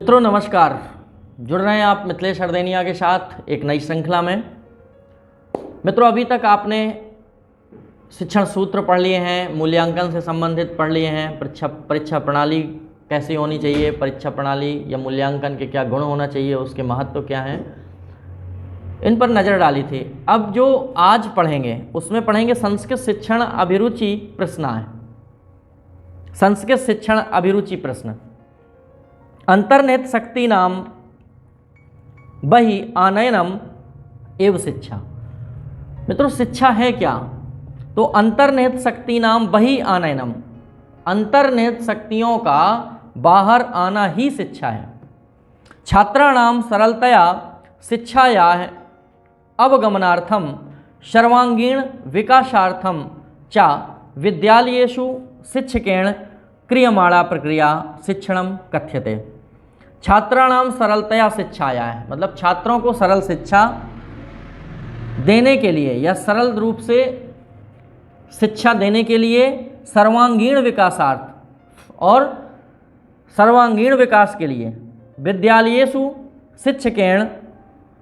मित्रों नमस्कार। जुड़ रहे हैं आप मिथिलेश हरदेनिया के साथ एक नई श्रृंखला में। मित्रों अभी तक आपने शिक्षण सूत्र पढ़ लिए हैं, मूल्यांकन से संबंधित पढ़ लिए हैं, परीक्षा प्रणाली कैसी होनी चाहिए, परीक्षा प्रणाली या मूल्यांकन के क्या गुण होना चाहिए, उसके महत्व क्या हैं, इन पर नज़र डाली थी। अब जो आज पढ़ेंगे उसमें पढ़ेंगे संस्कृत शिक्षण अभिरुचि प्रश्नाएं। संस्कृत शिक्षण अभिरुचि प्रश्न। अंतर्निहित शक्ति नाम बहि आनयनम एवं शिक्षा। मित्रों शिक्षा है क्या? तो अंतर्निहित शक्ति नाम बहि आनयनम, अंतर्निहित शक्तियों का बाहर आना ही शिक्षा है। छात्राणाम सरलतया शिक्षाया अवगमनार्थम सर्वांगीण विकासार्थम च विद्यालयेषु शिक्षकेण क्रियमाणा प्रक्रिया शिक्षणम कथ्यते। छात्राणाम सरलतया शिक्षाया है मतलब छात्रों को सरल शिक्षा देने के लिए या सरल रूप से शिक्षा देने के लिए सर्वांगीण विकासार्थ और सर्वांगीण विकास के लिए विद्यालयेषु शिक्षकेण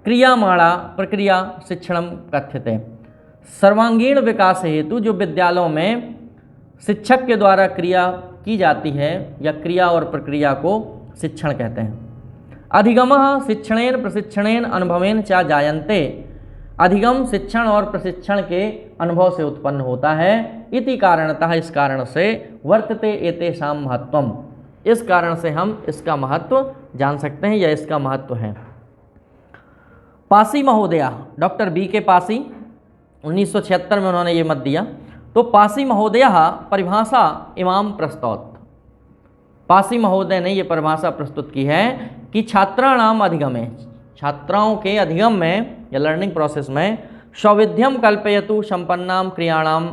क्रियामाणा प्रक्रिया शिक्षणम कथ्यते। सर्वांगीण विकास हेतु जो विद्यालयों में शिक्षक के द्वारा क्रिया की जाती है या क्रिया और प्रक्रिया को शिक्षण कहते हैं। अधिगमः शिक्षणेन प्रशिक्षणेन अनुभवेन च जायन्ते। अधिगम शिक्षण और प्रशिक्षण के अनुभव से उत्पन्न होता है। इति कारणतः इस कारण से वर्तते एतेषां महत्वम, इस कारण से हम इसका महत्व जान सकते हैं या इसका महत्व है। पासी महोदया, डॉक्टर बी के पासी 1976 में उन्होंने ये मत दिया। तो पासी महोदय परिभाषा इमाम प्रस्तौत। पासी महोदय ने ये परिभाषा प्रस्तुत की है कि छात्राणाम अधिगमे, छात्राओं के अधिगम में या लर्निंग प्रोसेस में सौविध्यम कल्पयतु संपन्नाम क्रियाणाम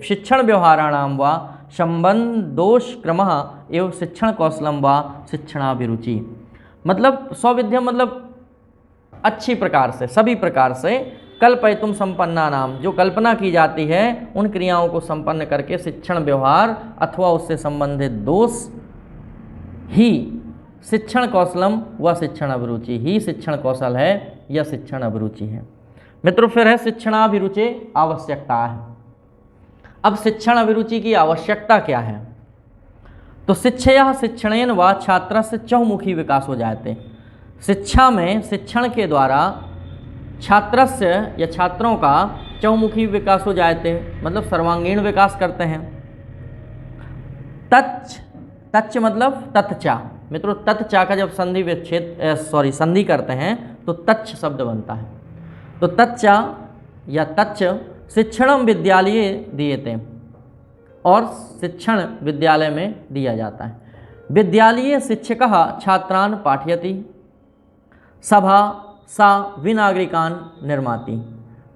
शिक्षण व्यवहाराणाम व संबंधोष क्रमः एवं शिक्षण कौशलम व शिक्षणाभिरुचि। मतलब सौविध्यम मतलब अच्छी प्रकार से, सभी प्रकार से, कल्पयतुम संपन्ना नाम जो कल्पना की जाती है उन क्रियाओं को संपन्न करके शिक्षण व्यवहार अथवा उससे संबंधित दोष ही शिक्षण कौशलम व शिक्षण अभिरुचि ही शिक्षण कौशल है या शिक्षण अभिरुचि है। मित्रों फिर है शिक्षणाभिरुचि आवश्यकता है। अब शिक्षण अभिरुचि की आवश्यकता क्या है? तो शिक्षया शिक्षणेन व छात्र से चहुमुखी विकास हो जाते। शिक्षा में शिक्षण के द्वारा छात्रस्य या छात्रों का चहुमुखी विकास हो जाते मतलब सर्वांगीण विकास करते हैं। तच्च, तच्च मतलब तत्चा। मित्रों तत्चा का जब संधि विच्छेद संधि करते हैं तो तच्च शब्द बनता है। तो तच्चा या तच्च शिक्षणम विद्यालय दिएते और शिक्षण विद्यालय में दिया जाता है। विद्यालय शिक्षकः छात्रान् पाठयति सभा सा विनागरिकान निर्माति।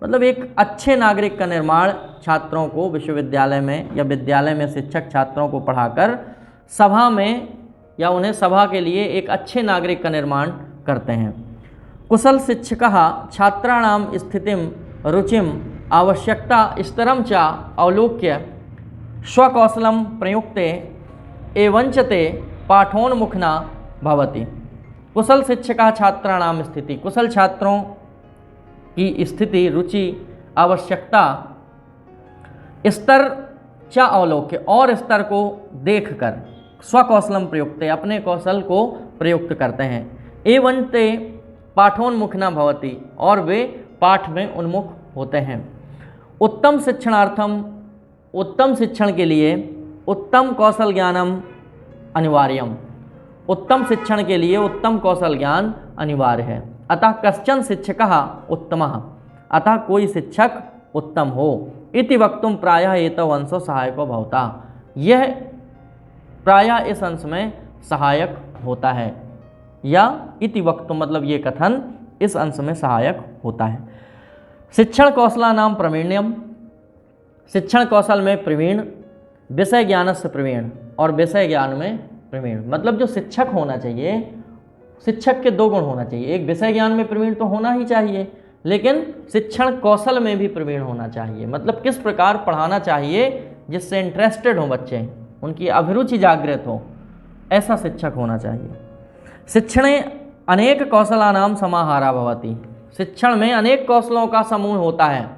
मतलब एक अच्छे नागरिक का निर्माण छात्रों को विश्वविद्यालय में या विद्यालय में शिक्षक छात्रों को पढ़ाकर सभा में या उन्हें सभा के लिए एक अच्छे नागरिक का निर्माण करते हैं। कुशल शिक्षकः छात्राणाम स्थितिम रुचिम आवश्यकता स्तरम च अवलोक्य स्वकौशलम प्रयुक्ते एवंचते पाठोन्मुखना भवति। कुशल शिक्षक छात्राणाम स्थिति, कुशल छात्रों की स्थिति, रुचि, आवश्यकता, स्तर च अवलोक्य और स्तर को देखकर स्वकौशलम प्रयुक्त अपने कौशल को प्रयुक्त करते हैं। एवं ते पाठोन्मुखना भवति और वे पाठ में उन्मुख होते हैं। उत्तम शिक्षणार्थम, उत्तम शिक्षण के लिए उत्तम कौशल ज्ञानम अनिवार्यम। उत्तम शिक्षण के लिए उत्तम कौशल ज्ञान अनिवार्य है। अतः कश्चन शिक्षकः उत्तमः, अतः कोई शिक्षक उत्तम हो। इति वक्तुम प्रायः एतव अंशो सहायको भवता, यह प्रायः इस अंश में सहायक होता है। या इति वक्तुम मतलब ये कथन इस अंश में सहायक होता है। शिक्षण कौशलानाम प्रवीण्यम, शिक्षण कौशल में प्रवीण, विषय ज्ञानस्य प्रवीण और विषय ज्ञान में प्रवीण। मतलब जो शिक्षक होना चाहिए, शिक्षक के दो गुण होना चाहिए। एक विषय ज्ञान में प्रवीण तो होना ही चाहिए, लेकिन शिक्षण कौशल में भी प्रवीण होना चाहिए। मतलब किस प्रकार पढ़ाना चाहिए जिससे इंटरेस्टेड हो बच्चे, उनकी अभिरुचि जागृत हो, ऐसा शिक्षक होना चाहिए। शिक्षणे अनेक कौशलानां समाहारा भवति। शिक्षण में अनेक कौशलों का समूह होता है।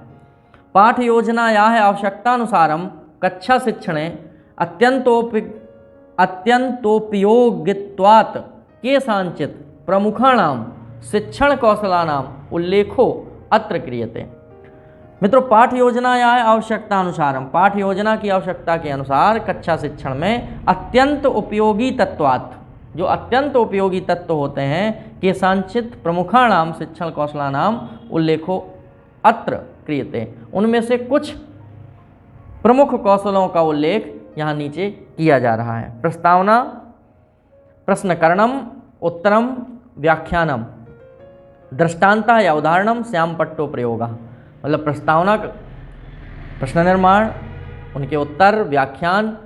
पाठ योजनायाः आवश्यकतानुसारं कक्षा शिक्षणे अत्यंतोपयोगित्वात् केषाञ्चित् प्रमुखाणां शिक्षण कौशलानां उल्लेखो अत्र क्रियते। मित्रों, पाठ योजना या आवश्यकता अनुसारम, पाठ योजना की आवश्यकता के अनुसार कक्षा शिक्षण में अत्यंत उपयोगी तत्वात्, जो अत्यंत उपयोगी तत्व होते हैं, के सांचित प्रमुखाणाम शिक्षण कौशलानाम उल्लेखो अत्र क्रियते, उनमें से कुछ प्रमुख कौशलों का उल्लेख यहाँ नीचे किया जा रहा है। प्रस्तावना, प्रश्नकरणम, उत्तरम, व्याख्यानम, दृष्टांतः या उदाहरणम, श्यामपट्टो प्रयोगः। मतलब प्रस्तावना, प्रश्न निर्माण, उनके उत्तर, व्याख्यान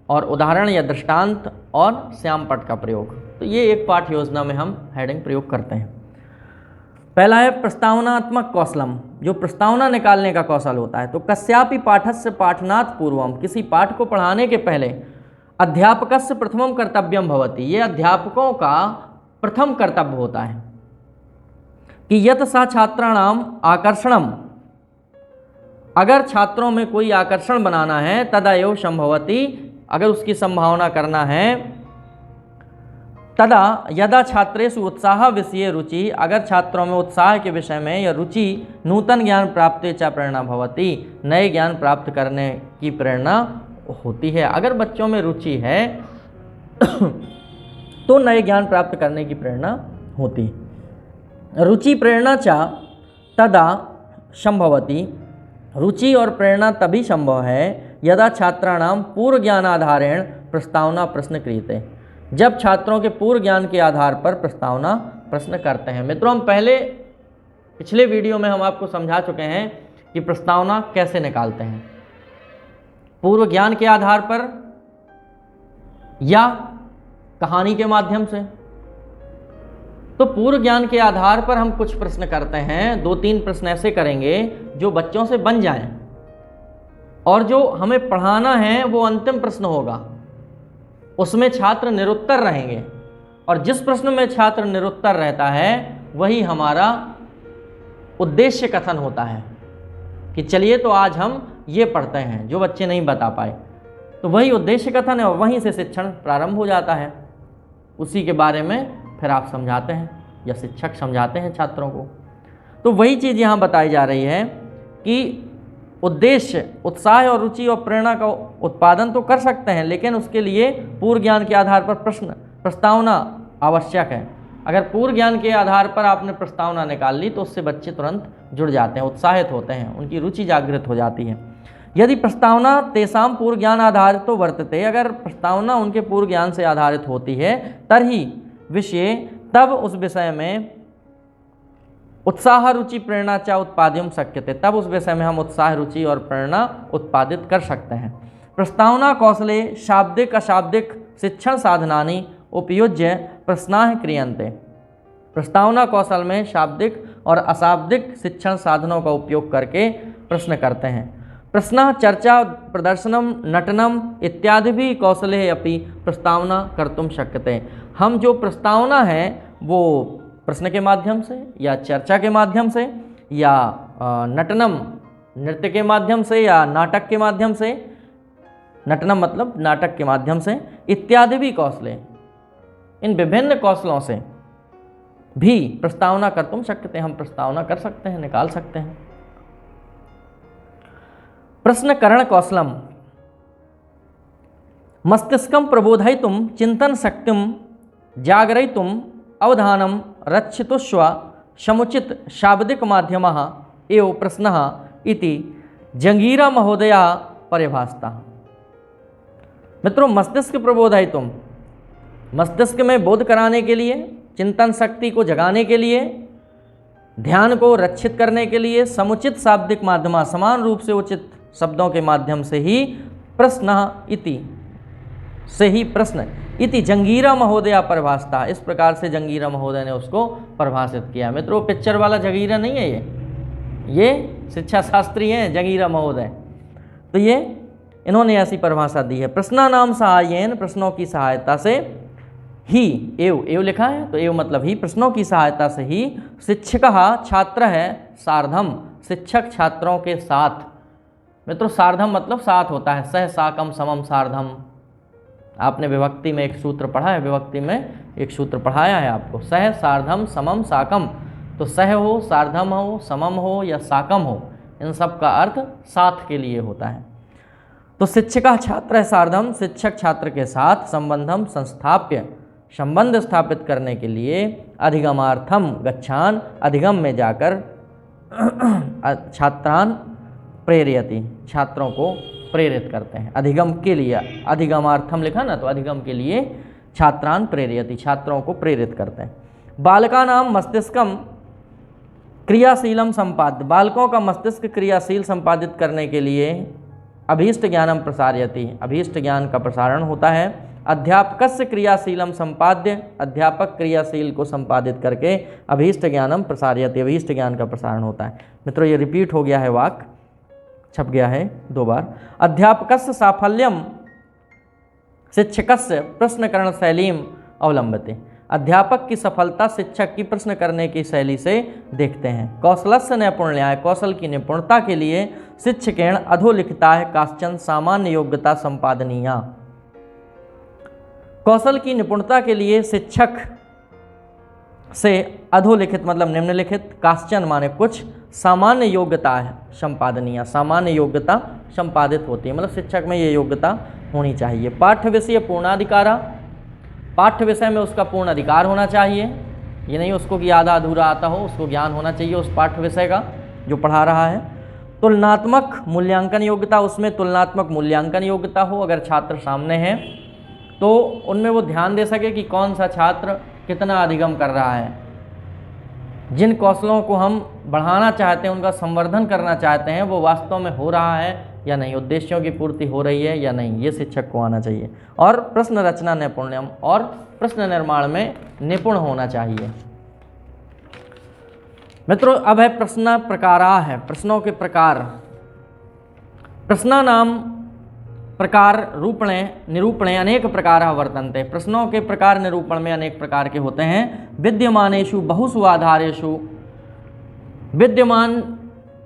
और उदाहरण या दृष्टांत और श्यामपट्ट का प्रयोग। तो ये एक पाठ योजना में हम हेडिंग प्रयोग करते हैं। पहला है प्रस्तावनात्मक कौशलम, जो प्रस्तावना निकालने का कौशल होता है। तो कस्यापि पाठस्य पाठनात् पूर्वम, किसी पाठ को पढ़ाने के पहले अध्यापकस्य प्रथमम कर्तव्यम भवति, ये अध्यापकों का प्रथम कर्तव्य होता है कि यत सा छात्राणाम आकर्षणम, अगर छात्रों में कोई आकर्षण बनाना है, तदा एव संभवति, अगर उसकी संभावना करना है, तदा यदा छात्रेषु उत्साह विषये रुचि, अगर छात्रों में उत्साह के विषय में या रुचि नूतन ज्ञान प्राप्ति च प्रेरणा भवति, नए ज्ञान प्राप्त करने की प्रेरणा होती है। अगर बच्चों में रुचि है तो नए ज्ञान प्राप्त करने की प्रेरणा होती। रुचि प्रेरणा च तदा संभवति, रुचि और प्रेरणा तभी संभव है यदा छात्राणाम पूर्व ज्ञानाधारेण प्रस्तावना प्रश्न क्रियते, जब छात्रों के पूर्व ज्ञान के आधार पर प्रस्तावना प्रश्न करते हैं। मित्रों, हम पिछले वीडियो में हम आपको समझा चुके हैं कि प्रस्तावना कैसे निकालते हैं, पूर्व ज्ञान के आधार पर या कहानी के माध्यम से। तो पूर्व ज्ञान के आधार पर हम कुछ प्रश्न करते हैं, 2-3 प्रश्न ऐसे करेंगे जो बच्चों से बन जाएं, और जो हमें पढ़ाना है वो अंतिम प्रश्न होगा, उसमें छात्र निरुत्तर रहेंगे, और जिस प्रश्न में छात्र निरुत्तर रहता है वही हमारा उद्देश्य कथन होता है कि चलिए तो आज हम ये पढ़ते हैं, जो बच्चे नहीं बता पाए। तो वही उद्देश्य कथन है और वहीं से शिक्षण प्रारंभ हो जाता है। उसी के बारे में फिर आप समझाते हैं या शिक्षक समझाते हैं छात्रों को। तो वही चीज़ यहाँ बताई जा रही है कि उद्देश्य, उत्साह और रुचि और प्रेरणा का उत्पादन तो कर सकते हैं, लेकिन उसके लिए पूर्व ज्ञान के आधार पर प्रस्तावना आवश्यक है। अगर पूर्व ज्ञान के आधार पर आपने प्रस्तावना निकाल ली तो उससे बच्चे तुरंत जुड़ जाते हैं, उत्साहित होते हैं, उनकी रुचि जागृत हो जाती है। यदि प्रस्तावना तेषां पूर्व ज्ञान आधारित तो वर्तते, अगर प्रस्तावना उनके पूर्व ज्ञान से आधारित होती है, तर्हि विषय, तब उस विषय में उत्साह रुचि प्रेरणा च उत्पाद्यम शक्यते, तब उस विषय में हम उत्साह रुचि और प्रेरणा उत्पादित कर सकते हैं। प्रस्तावना कौशले शाब्दिक अशाब्दिक शिक्षण साधनानि उपयुज्य प्रश्नाः क्रियन्ते, प्रस्तावना कौशल में शाब्दिक और अशाब्दिक शिक्षण साधनों का उपयोग करके प्रश्न करते हैं। प्रश्न, चर्चा, प्रदर्शनम, नटनम इत्यादि भी कौशले अपि प्रस्तावना कर्तुम शक्यते। हम जो प्रस्तावना है वो प्रश्न के माध्यम से या चर्चा के माध्यम से या नटनम नृत्य के माध्यम से या नाटक के माध्यम से, नटनम मतलब नाटक के माध्यम से, इत्यादि भी कौशले, इन विभिन्न कौशलों से भी प्रस्तावना कर्तुम शक्यते, हम प्रस्तावना कर सकते हैं, निकाल सकते हैं। प्रश्नकरण कौशलम, मस्तिष्कम प्रबोधयितुम चिंतन शक्तिम जागरयितुम अवधानम रक्षितुष्व समुचित शाब्दिक माध्यमः एव प्रश्नः इति जंगीरा महोदया परिभाषता। मित्रों, मस्तिष्क प्रबोधयितुम, मस्तिष्क में बोध कराने के लिए, चिंतन शक्ति को जगाने के लिए, ध्यान को रक्षित करने के लिए समुचित शाब्दिक माध्यम, समान रूप से उचित शब्दों के माध्यम से ही प्रश्न इति, से ही प्रश्न इति जंगीरा महोदया परिभाषता, इस प्रकार से जंगीरा महोदय ने उसको परिभाषित किया। मित्रों, पिक्चर वाला जंगीरा नहीं है ये शिक्षा शास्त्री हैं जंगीरा महोदय। तो ये इन्होंने ऐसी परिभाषा दी है। प्रश्नानाम सहायेन, प्रश्नों की सहायता से ही एव एव लिखा है तो एव मतलब ही, प्रश्नों की सहायता से ही शिक्षकः छात्र है सार्धम, शिक्षक छात्रों के साथ। मित्रों सार्धम मतलब साथ होता है, सह साकम समम सार्धम। आपने विभक्ति में एक सूत्र पढ़ा है, विभक्ति में एक सूत्र पढ़ाया है आपको, सह सार्धम समम साकम। तो सह हो, सार्धम हो, समम हो या साकम हो, इन सब का अर्थ साथ के लिए होता है। तो शिक्षिका छात्र सार्धम, शिक्षक छात्र के साथ, संबंधम संस्थाप्य, संबंध स्थापित करने के लिए, अधिगमार्थम गच्छान, अधिगम में जाकर, छात्रान प्रेरयति, छात्रों को प्रेरित करते हैं। अधिगम के लिए, अधिगमार्थम लिखा ना, तो अधिगम के लिए छात्रान प्रेरयति, छात्रों को प्रेरित करते हैं। बालकानाम मस्तिष्कम क्रियाशीलम संपाद्य, बालकों का मस्तिष्क क्रियाशील संपादित करने के लिए अभीष्ट ज्ञानम प्रसारयति, अभीष्ट ज्ञान का प्रसारण होता है। अध्यापकस्य क्रियाशीलम संपाद्य, अध्यापक क्रियाशील को संपादित करके अभीष्ट ज्ञानम प्रसारयति, अभीष्ट ज्ञान का प्रसारण होता है। मित्रों ये रिपीट हो गया है, वाक्य छप गया है 2 बार। अध्यापकस्य साफल्यम शिक्षकस्य प्रश्नकरण शैलीम अवलंबते, अध्यापक की सफलता शिक्षक की प्रश्न करने की शैली से देखते हैं। कौशलस्य नैपुण्याय, कौशल की निपुणता के लिए शिक्षकेण अधोलिखिता है काश्चन सामान्य योग्यता संपादनीया, कौशल की निपुणता के लिए शिक्षक से अधोलिखित मतलब निम्नलिखित, काश्चन माने कुछ, सामान्य योग्यता है संपादनीय, सामान्य योग्यता संपादित होती है, मतलब शिक्षक में ये योग्यता होनी चाहिए। पाठ्य विषय पूर्णाधिकारा, पाठ्य विषय में उसका पूर्ण अधिकार होना चाहिए, ये नहीं उसको कि आधा अधूरा आता हो, उसको ज्ञान होना चाहिए उस पाठ्य विषय का जो पढ़ा रहा है। तुलनात्मक मूल्यांकन योग्यता, उसमें तुलनात्मक मूल्यांकन योग्यता हो, अगर छात्र सामने हैं तो उनमें वो ध्यान दे सके कि कौन सा छात्र कितना अधिगम कर रहा है, जिन कौशलों को हम बढ़ाना चाहते हैं, उनका संवर्धन करना चाहते हैं, वो वास्तव में हो रहा है या नहीं, उद्देश्यों की पूर्ति हो रही है या नहीं, ये शिक्षक को आना चाहिए। और प्रश्न रचना नैपुण्यम, और प्रश्न निर्माण में निपुण होना चाहिए। मित्रों अब है प्रश्न प्रकारा है, प्रश्नों के प्रकार। प्रश्नानाम प्रकार रूपणे निरूपणे अनेक प्रकार वर्तन्ते, प्रश्नों के प्रकार निरूपण में अनेक प्रकार के होते हैं। विद्यमानेषु बहुषु आधारेषु, विद्यमान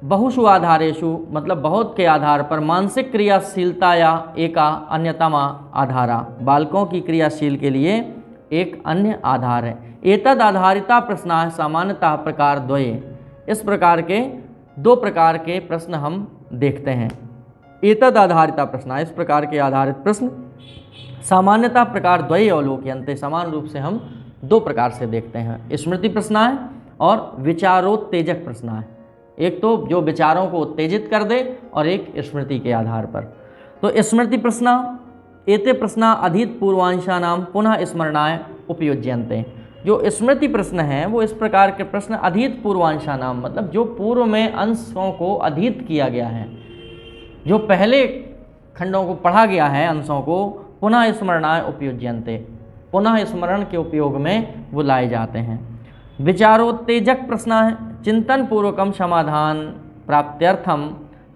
बहुषु आधारेषु मतलब बहुत के आधार पर, मानसिक क्रियाशीलता या एका अन्यतमा आधारा, बालकों की क्रियाशील के लिए एक अन्य आधार है। एतद आधारिता प्रश्न सामान्यतः प्रकार द्वये, इस प्रकार के 2 प्रकार के प्रश्न हम देखते हैं। एतद आधारिता प्रश्न, इस प्रकार के आधारित प्रश्न सामान्यतः प्रकार द्वय अवलोक्यन्ते, समान रूप से हम 2 प्रकार से देखते हैं। स्मृति प्रश्नाएं और विचारोत्तेजक प्रश्नाएं, एक तो जो विचारों को उत्तेजित कर दे और एक स्मृति के आधार पर। तो स्मृति प्रश्न, एते प्रश्न अधीत पूर्वांशा नाम पुनः स्मरणाय उपयुज्यन्ते, जो स्मृति प्रश्न हैं वो इस प्रकार के प्रश्न अधीत पूर्वांशा नाम मतलब जो पूर्व में अंशों को अधीत किया गया है, जो पहले खंडों को पढ़ा गया है अंशों को, पुनः स्मरणाय उपयुज्यन्ते, पुनः स्मरण के उपयोग में वो लाए जाते हैं। विचारोत्तेजक प्रश्न है चिंतन पूर्वकम समाधान प्राप्त्यर्थम,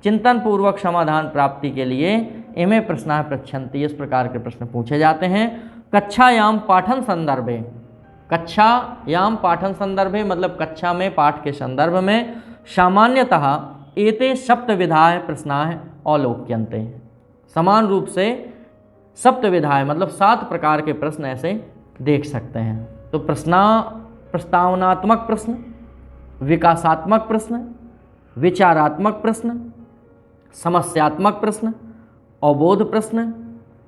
चिंतन पूर्वक समाधान प्राप्ति के लिए इमे प्रश्न पृच्छन्ति, इस प्रकार के प्रश्न पूछे जाते हैं। कक्षायाम पाठन संदर्भे, कक्षायाम पाठन संदर्भे मतलब कक्षा में पाठ के संदर्भ में, सामान्यतः एते सप्तविधाय प्रश्नाः अवलोक्यन्ते, समान रूप से सप्तविधाय मतलब 7 प्रकार के प्रश्न ऐसे देख सकते हैं। तो प्रस्तावनात्मक प्रश्न, विकासात्मक प्रश्न, विचारात्मक प्रश्न, समस्यात्मक प्रश्न, अवबोध प्रश्न,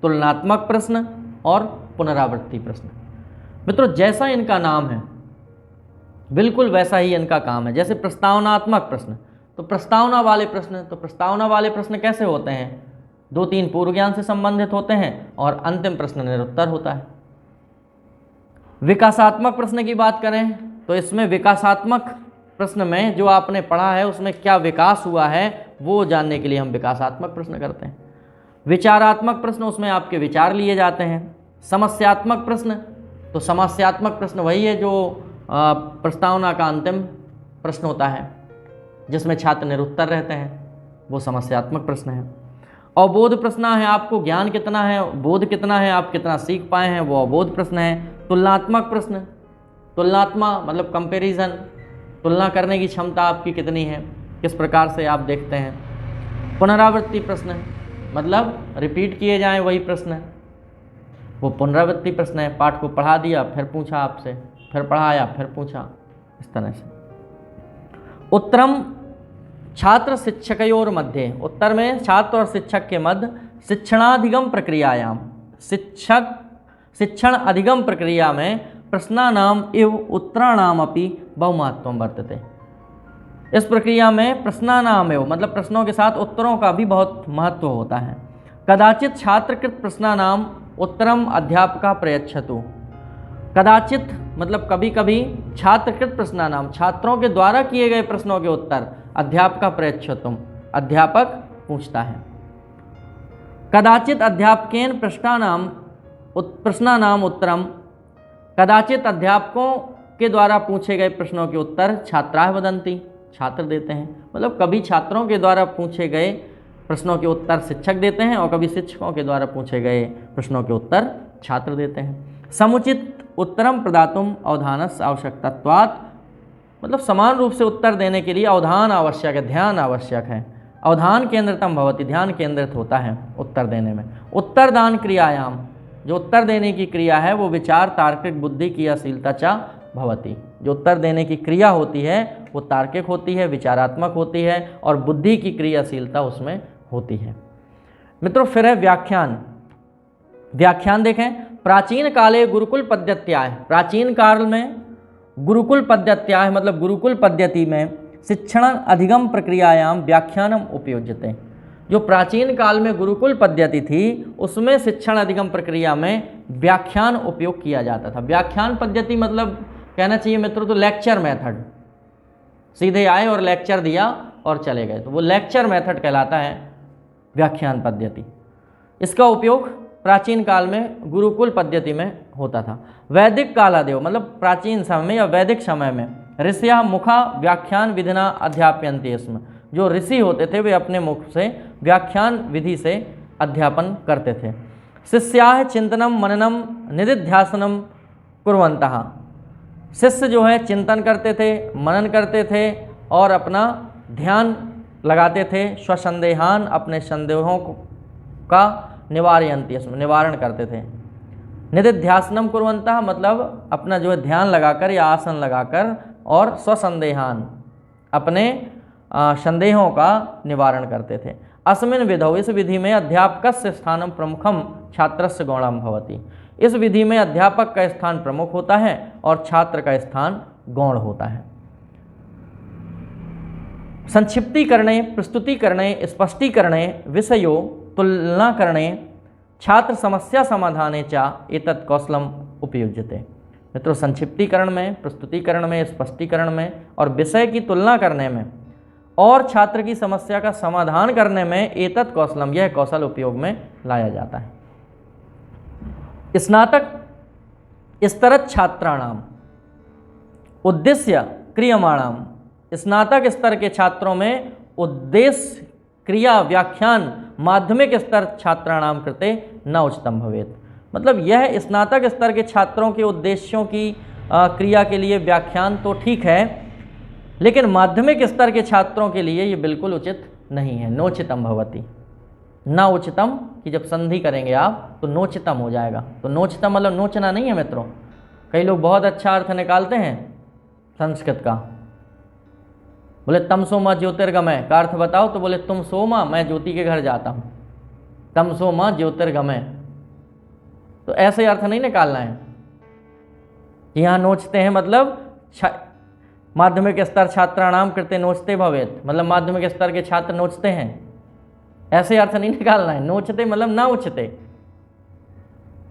तुलनात्मक प्रश्न और पुनरावृत्ति प्रश्न। मित्रों जैसा इनका नाम है बिल्कुल वैसा ही इनका काम है। जैसे प्रस्तावनात्मक प्रश्न, तो प्रस्तावना वाले प्रश्न, तो प्रस्तावना वाले प्रश्न कैसे होते हैं, 2-3 पूर्व ज्ञान से संबंधित होते हैं और अंतिम प्रश्न निरुत्तर होता है। विकासात्मक प्रश्न की बात करें तो इसमें विकासात्मक प्रश्न में जो आपने पढ़ा है उसमें क्या विकास हुआ है वो जानने के लिए हम विकासात्मक प्रश्न करते हैं। विचारात्मक प्रश्न, उसमें आपके विचार लिए जाते हैं। समस्यात्मक प्रश्न, तो समस्यात्मक प्रश्न वही है जो प्रस्तावना का अंतिम प्रश्न होता है जिसमें छात्र निरुत्तर रहते हैं, वो समस्यात्मक प्रश्न है। अवबोध प्रश्न है आपको ज्ञान कितना है, बोध कितना है, आप कितना सीख पाए हैं, वो अवबोध प्रश्न है। तुलनात्मक प्रश्न, तुलनात्मक मतलब कंपैरिजन, तुलना करने की क्षमता आपकी कितनी है, किस प्रकार से आप देखते हैं। पुनरावृत्ति प्रश्न मतलब रिपीट किए जाएं वही प्रश्न है, वो पुनरावृत्ति प्रश्न है। पाठ को पढ़ा दिया फिर पूछा आपसे, फिर पढ़ाया फिर पूछा, इस तरह से। उत्तरम छात्र शिक्षकयोर मध्य, उत्तर में छात्र और शिक्षक के मध्य शिक्षणाधिगम प्रक्रियायाम, शिक्षण अधिगम प्रक्रिया में प्रश्नानाम एवं उत्तराणाम अपि बहुमहत्वम वर्तते। इस प्रक्रिया में प्रश्नानाम एवं मतलब प्रश्नों के साथ उत्तरों का भी बहुत महत्व होता है। कदाचित छात्रकृत प्रश्नानाम उत्तरम अध्यापका प्रयच्छतु, कदाचित मतलब कभी कभी छात्रकृत प्रश्नानाम छात्रों के द्वारा किए गए प्रश्नों के उत्तर अध्यापका प्रयच्छतुम अध्यापक पूछता है। कदाचित अध्यापकेन प्रश्नानाम उत्तरम, कदाचित अध्यापकों के द्वारा पूछे गए प्रश्नों के उत्तर छात्राः वदन्ति, छात्र देते हैं। मतलब कभी छात्रों के द्वारा पूछे गए प्रश्नों के उत्तर शिक्षक देते हैं और कभी शिक्षकों के द्वारा पूछे गए प्रश्नों के उत्तर छात्र देते हैं। समुचित उत्तरम प्रदातुम अवधानस्य आवश्यकत्वात्, मतलब समान रूप से उत्तर देने के लिए अवधान आवश्यक है, ध्यान आवश्यक है। अवधान केंद्रितम भवति, ध्यान केंद्रित होता है उत्तर देने में। उत्तरदान क्रियायाम, जो उत्तर देने की क्रिया है वो विचार तार्किक बुद्धि क्रियाशीलता च भवति, जो उत्तर देने की क्रिया होती है वो तार्किक होती है, विचारात्मक होती है और बुद्धि की क्रियाशीलता उसमें होती है। मित्रों फिर है व्याख्यान। व्याख्यान देखें, प्राचीन काले गुरुकुल पद्धत्याः, प्राचीन काल में गुरुकुल पद्धत्याः मतलब गुरुकुल पद्धति में शिक्षण अधिगम प्रक्रियायाम व्याख्यानम उपयोज्यते। जो प्राचीन काल में गुरुकुल पद्धति थी उसमें शिक्षण अधिगम प्रक्रिया में व्याख्यान उपयोग किया जाता था। व्याख्यान पद्धति मतलब कहना चाहिए मित्रों तो लेक्चर मेथड, सीधे आए और लेक्चर दिया और चले गए, तो वो लेक्चर मेथड कहलाता है व्याख्यान पद्धति। इसका उपयोग प्राचीन काल में गुरुकुल पद्धति में होता था। वैदिक कालादेव मतलब प्राचीन समय में या वैदिक समय में ऋषिया मुखा व्याख्यान विधिना अध्यापयन्ति स्म, जो ऋषि होते थे वे अपने मुख से व्याख्यान विधि से अध्यापन करते थे। शिष्याः चिंतनम मननम निधिध्यासनम कुर्वन्तः, शिष्य जो है चिंतन करते थे, मनन करते थे और अपना ध्यान लगाते थे। स्वसंदेहान, अपने संदेहों का निवारयन्ति इसमें निवारण करते थे। निधिध्यासनम कुर्वन्तः मतलब अपना जो है ध्यान लगाकर या आसन लगाकर, और स्वसंदेहान अपने संदेहों का निवारण करते थे। अस्मिन् विधौ, इस विधि में अध्यापकस्य स्थानं प्रमुखम छात्रस्य गौणम भवति, इस विधि में अध्यापक का स्थान प्रमुख होता है और छात्र का स्थान गौण होता है। संक्षिप्तीकरणे, प्रस्तुतीकरणे, स्पष्टीकरणे, विषयो तुलनाकरणे, छात्र समस्या समाधाने च एतत् कौशलम उपयुज्यते। मित्रों संक्षिप्तीकरण में, प्रस्तुतीकरण में, स्पष्टीकरण में और विषय की तुलना करने में और छात्र की समस्या का समाधान करने में एतत् कौशलम, यह कौशल उपयोग में लाया जाता है। स्नातक स्तरत छात्राणाम उद्देश्य क्रियमाणाम, स्नातक स्तर के छात्रों में उद्देश्य क्रिया व्याख्यान माध्यमिक स्तर छात्राणाम कृते न उचितम भवेत्, मतलब यह स्नातक स्तर के छात्रों के उद्देश्यों की क्रिया के लिए व्याख्यान तो ठीक है, लेकिन माध्यमिक स्तर के छात्रों के लिए ये बिल्कुल उचित नहीं है। नोचितम भवति, ना उचितम कि जब संधि करेंगे आप तो नोचितम हो जाएगा। तो नोचितम मतलब नोचना नहीं है मित्रों। कई लोग बहुत अच्छा अर्थ निकालते हैं संस्कृत का, बोले तम सोमा ज्योतिर्गमय का अर्थ बताओ, तो बोले तुम सोमा, मैं ज्योति के घर जाता हूँ, तम सोमा ज्योतिर्गमय। तो ऐसे अर्थ नहीं निकालना है कि यहाँ नोचते हैं मतलब माध्यमिक स्तर छात्राणाम कृते नोचते भवेत्, मतलब माध्यमिक स्तर के छात्र नोचते हैं, ऐसे अर्थ नहीं निकालना है। नोचते मतलब ना उचिते,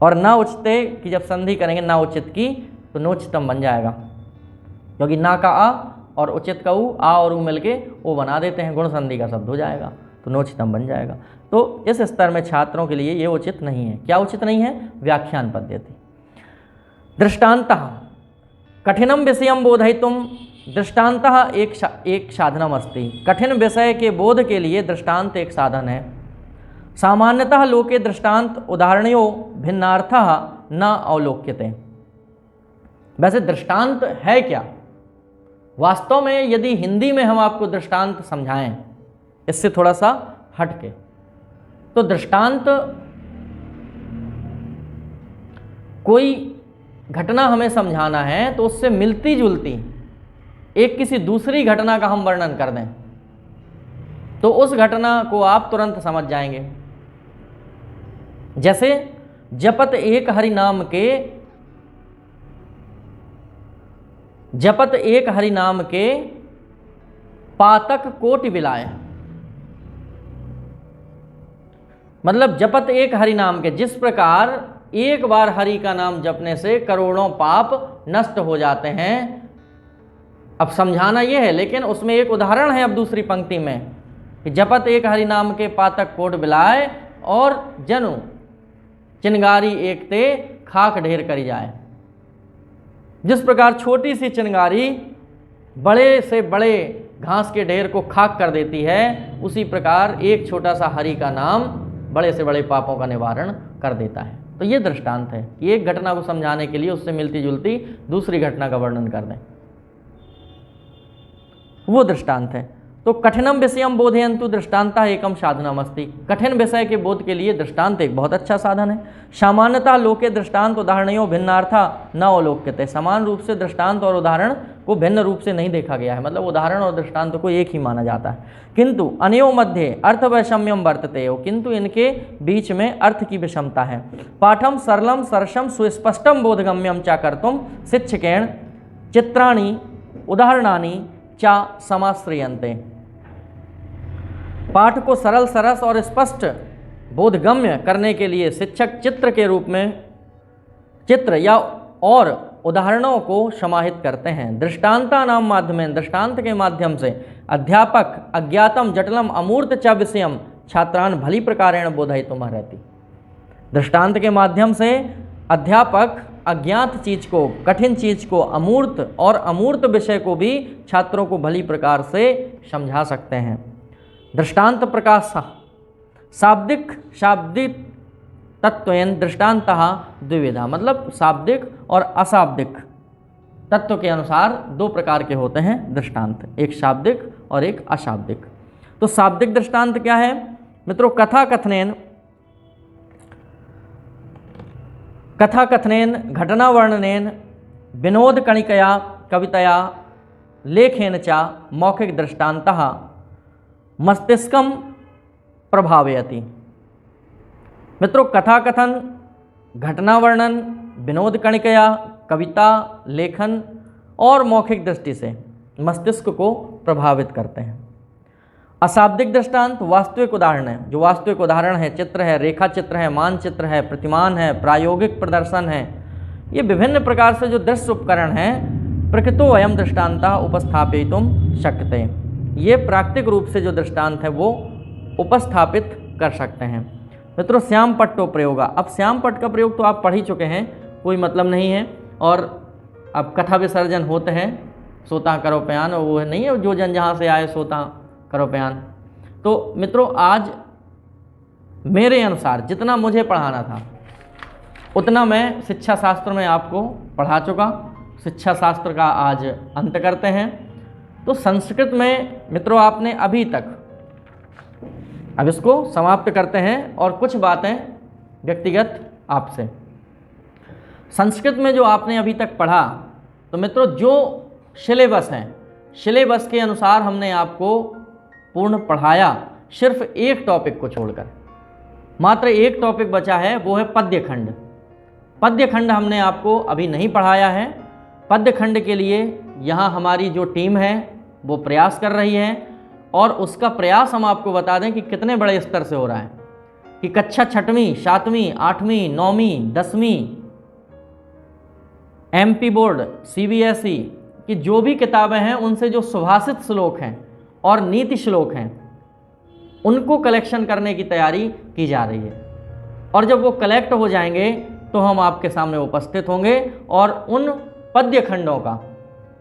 और ना उचिते कि जब संधि करेंगे ना उचित की तो नोचितम बन जाएगा, क्योंकि ना का आ और उचित का ऊ, आ और ऊ मिलके वो बना देते हैं, गुण संधि का शब्द हो जाएगा, तो नोचितम बन जाएगा। तो इस स्तर में छात्रों के लिए ये उचित नहीं है। क्या उचित नहीं है? व्याख्यान पद्धति। दृष्टान्तः कठिनम विषयम बोधयितुम, दृष्टान्तः एक साधनम अस्ति, कठिन विषय के बोध के लिए दृष्टांत एक साधन है। सामान्यतः लोके दृष्टांत उदाहरणयों भिन्नार्थः न अवलोक्यते, वैसे दृष्टांत है क्या? वास्तव में यदि हिंदी में हम आपको दृष्टांत समझाएं, इससे थोड़ा सा हटके, तो दृष्टांत कोई घटना हमें समझाना है तो उससे मिलती जुलती एक किसी दूसरी घटना का हम वर्णन कर दें तो उस घटना को आप तुरंत समझ जाएंगे। जैसे जपत एक हरि नाम के पातक कोटि बिलाए। मतलब जपत एक हरि नाम के, जिस प्रकार एक बार हरि का नाम जपने से करोड़ों पाप नष्ट हो जाते हैं। अब समझाना यह है, लेकिन उसमें एक उदाहरण है अब दूसरी पंक्ति में कि जपत एक हरि नाम के पातक कोट बिलाए और जनु चिनगारी एक ते खाक ढेर करी जाए। जिस प्रकार छोटी सी चिनगारी बड़े से बड़े घास के ढेर को खाक कर देती है, उसी प्रकार एक छोटा सा हरि का नाम बड़े से बड़े पापों का निवारण कर देता है। तो ये दृष्टांत है कि एक घटना को समझाने के लिए उससे मिलती जुलती दूसरी घटना का वर्णन कर दें, वो दृष्टांत है। तो कठिनम विषयम बोधयन्तु दृष्टांता एकम साधनमस्ति। कठिन विषय के बोध के लिए दृष्टांत एक बहुत अच्छा साधन है। सामान्यतः लोके दृष्टांत उदाहरणों भिन्नार्था न अवलोक्यते। समान रूप से दृष्टांत और उदाहरण को भिन्न रूप से नहीं देखा गया है, मतलब उदाहरण और दृष्टांत को एक ही माना जाता है। किंतु अनयो मध्य अर्थ वैषम्यम वर्तते हो, किंतु इनके बीच में अर्थ की विषमता है। पाठम सरलम सरसम सुस्पष्टम बोधगम्यम चा कर्तुम शिक्षकेण चित्राणि उदाहरणानि चा समाश्रयन्ते। पाठ को सरल सरस और स्पष्ट बोधगम्य करने के लिए शिक्षक चित्र के रूप में चित्र या और उदाहरणों को समाहित करते हैं। दृष्टांता नाम माध्यमेन, दृष्टांत के माध्यम से अध्यापक अज्ञातम जटिलम अमूर्त च विषयम छात्रान भली प्रकारेण बोधयितुम अर्हति। दृष्टांत के माध्यम से अध्यापक अज्ञात चीज को, कठिन चीज को, अमूर्त और अमूर्त विषय को भी छात्रों को भली प्रकार से समझा सकते हैं। दृष्टांत प्रकाश शाब्दिक तत्वेन दृष्टांतः द्विविधा, मतलब शाब्दिक और अशाब्दिक तत्व के अनुसार दो प्रकार के होते हैं दृष्टांत, एक शाब्दिक और एक अशाब्दिक। तो शाब्दिक दृष्टांत क्या है मित्रों? कथा कथनेन घटना वर्णनेन विनोद कणिकया कवितया लेखेन च मौखिक दृष्टांतः मस्तिष्कम प्रभावयति। मित्रों, कथा कथन, घटना वर्णन, विनोद कणिकया, कविता, लेखन और मौखिक दृष्टि से मस्तिष्क को प्रभावित करते हैं। अशाब्दिक दृष्टांत वास्तविक उदाहरण है। जो वास्तविक उदाहरण है, चित्र है, रेखा चित्र है, मानचित्र है, प्रतिमान है, प्रायोगिक प्रदर्शन है, ये विभिन्न प्रकार से जो दृश्य उपकरण हैं, प्रकृतो अयम दृष्टांतः उपस्थापयितुम शक्यते। ये प्राकृतिक रूप से जो दृष्टांत है वो उपस्थापित कर सकते हैं। मित्रों, श्याम पट्टो प्रयोगा। अब श्याम पट्ट का प्रयोग तो आप पढ़ ही चुके हैं, कोई मतलब नहीं है। और अब कथा विसर्जन होते हैं, सोता करो प्यान, और वो नहीं है जो जन जहाँ से आए सोता करो प्यान। तो मित्रों, आज मेरे अनुसार जितना मुझे पढ़ाना था उतना मैं शिक्षा शास्त्र में आपको पढ़ा चुका। शिक्षा शास्त्र का आज अंत करते हैं। तो संस्कृत में मित्रों आपने अभी तक, अब इसको समाप्त करते हैं और कुछ बातें व्यक्तिगत आपसे। संस्कृत में जो आपने अभी तक पढ़ा, तो मित्रों जो सिलेबस है, सिलेबस के अनुसार हमने आपको पूर्ण पढ़ाया, सिर्फ एक टॉपिक को छोड़कर। मात्र एक टॉपिक बचा है, वो है पद्य खंड। पद्य खंड हमने आपको अभी नहीं पढ़ाया है। पद्य खंड के लिए यहाँ हमारी जो टीम है वो प्रयास कर रही है, और उसका प्रयास हम आपको बता दें कि कितने बड़े स्तर से हो रहा है कि कक्षा 6वीं, 7वीं, 8वीं, 9वीं, 10वीं, MP बोर्ड, CBSE की जो भी किताबें हैं, उनसे जो सुभाषित श्लोक हैं और नीति श्लोक हैं, उनको कलेक्शन करने की तैयारी की जा रही है। और जब वो कलेक्ट हो जाएंगे तो हम आपके सामने उपस्थित होंगे और उन पद्य खंडों का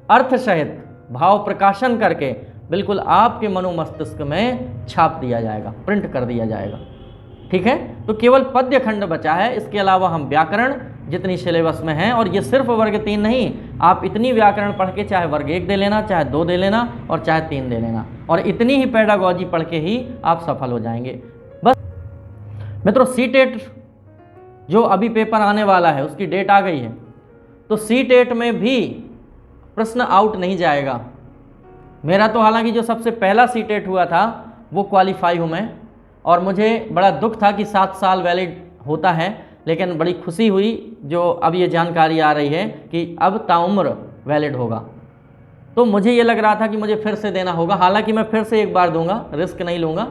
अर्थ सहित भाव प्रकाशन करके बिल्कुल आपके मनोमस्तिष्क में छाप दिया जाएगा, प्रिंट कर दिया जाएगा। ठीक है, तो केवल पद्य खंड बचा है। इसके अलावा हम व्याकरण, जितनी सिलेबस में हैं। और ये सिर्फ वर्ग 3 नहीं, आप इतनी व्याकरण पढ़ के चाहे वर्ग 1 दे लेना, चाहे 2 दे लेना और चाहे 3 दे लेना, और इतनी ही पेडागॉजी पढ़ के ही आप सफल हो जाएंगे। बस मित्रों, सीटेट जो अभी पेपर आने वाला है उसकी डेट आ गई है, तो सीटेट में भी प्रश्न आउट नहीं जाएगा। मेरा तो हालांकि जो सबसे पहला सीटेट हुआ था वो क्वालिफाई हूँ मैं, और मुझे बड़ा दुख था कि 7 साल वैलिड होता है, लेकिन बड़ी खुशी हुई जो अब ये जानकारी आ रही है कि अब ताउम्र वैलिड होगा। तो मुझे ये लग रहा था कि मुझे फिर से देना होगा, हालांकि मैं फिर से एक बार दूंगा, रिस्क नहीं लूँगा।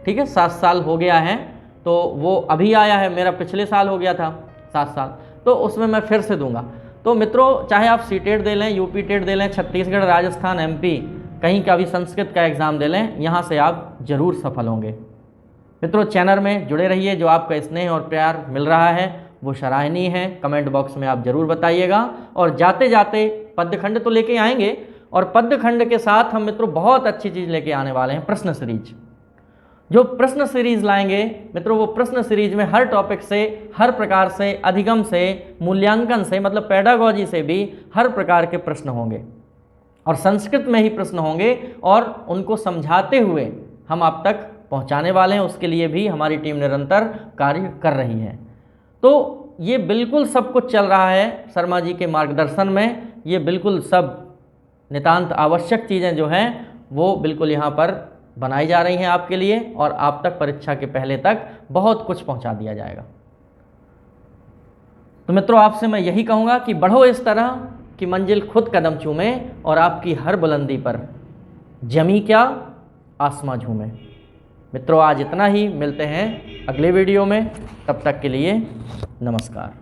ठीक है, 7 साल हो गया है, तो वो अभी आया है, मेरा पिछले साल हो गया था 7 साल, तो उसमें मैं फिर से दूंगा। तो मित्रों, चाहे आप सीटेट दे लें, यूपी टेट दे लें, छत्तीसगढ़, राजस्थान, एमपी, कहीं का भी संस्कृत का एग्ज़ाम दे लें, यहाँ से आप ज़रूर सफल होंगे। मित्रों, चैनल में जुड़े रहिए, जो आपका स्नेह और प्यार मिल रहा है वो सराहनीय है। कमेंट बॉक्स में आप ज़रूर बताइएगा, और जाते जाते पद्यखंड तो लेके आएंगे, और पद्यखंड के साथ हम मित्रों बहुत अच्छी चीज़ लेके आने वाले हैं, प्रश्न सीरीज। जो प्रश्न सीरीज लाएंगे मित्रों, वो प्रश्न सीरीज में हर टॉपिक से, हर प्रकार से, अधिगम से, मूल्यांकन से, मतलब पेडागॉजी से भी हर प्रकार के प्रश्न होंगे, और संस्कृत में ही प्रश्न होंगे, और उनको समझाते हुए हम आप तक पहुंचाने वाले हैं। उसके लिए भी हमारी टीम निरंतर कार्य कर रही है। तो ये बिल्कुल सब कुछ चल रहा है शर्मा जी के मार्गदर्शन में। ये बिल्कुल सब नितांत आवश्यक चीज़ें जो हैं वो बिल्कुल यहाँ पर बनाई जा रही हैं आपके लिए, और आप तक परीक्षा के पहले तक बहुत कुछ पहुँचा दिया जाएगा। तो मित्रों, आपसे मैं यही कहूँगा कि बढ़ो इस तरह कि मंजिल खुद कदम चूमे, और आपकी हर बुलंदी पर जमी क्या आसमां झूमे। मित्रों, आज इतना ही, मिलते हैं अगले वीडियो में, तब तक के लिए नमस्कार।